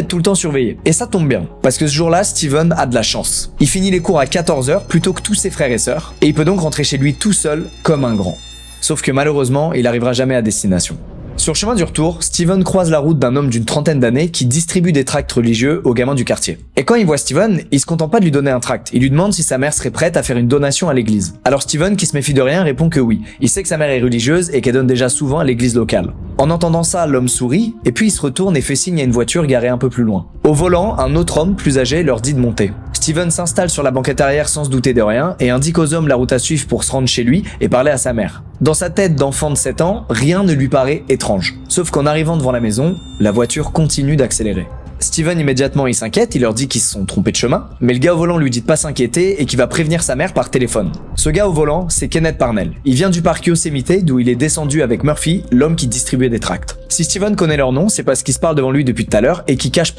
être tout le temps surveillé. Et ça tombe bien, parce que ce jour-là, Steven a de la chance. Il finit les cours à 14h plutôt que tous ses frères et sœurs, et il peut donc rentrer chez lui tout seul comme un grand. Sauf que malheureusement, il n'arrivera jamais à destination. Sur le chemin du retour, Steven croise la route d'un homme d'une trentaine d'années qui distribue des tracts religieux aux gamins du quartier. Et quand il voit Steven, il se contente pas de lui donner un tract, il lui demande si sa mère serait prête à faire une donation à l'église. Alors Steven, qui se méfie de rien, répond que oui. Il sait que sa mère est religieuse et qu'elle donne déjà souvent à l'église locale. En entendant ça, l'homme sourit, et puis il se retourne et fait signe à une voiture garée un peu plus loin. Au volant, un autre homme plus âgé leur dit de monter. Steven s'installe sur la banquette arrière sans se douter de rien et indique aux hommes la route à suivre pour se rendre chez lui et parler à sa mère. Dans sa tête d'enfant de 7 ans, rien ne lui paraît étrange. Sauf qu'en arrivant devant la maison, la voiture continue d'accélérer. Steven immédiatement il s'inquiète, il leur dit qu'ils se sont trompés de chemin, mais le gars au volant lui dit de pas s'inquiéter et qu'il va prévenir sa mère par téléphone. Ce gars au volant, c'est Kenneth Parnell. Il vient du parc Yosemite d'où il est descendu avec Murphy, l'homme qui distribuait des tracts. Si Steven connaît leur nom, c'est parce qu'ils se parlent devant lui depuis tout à l'heure et qu'ils cachent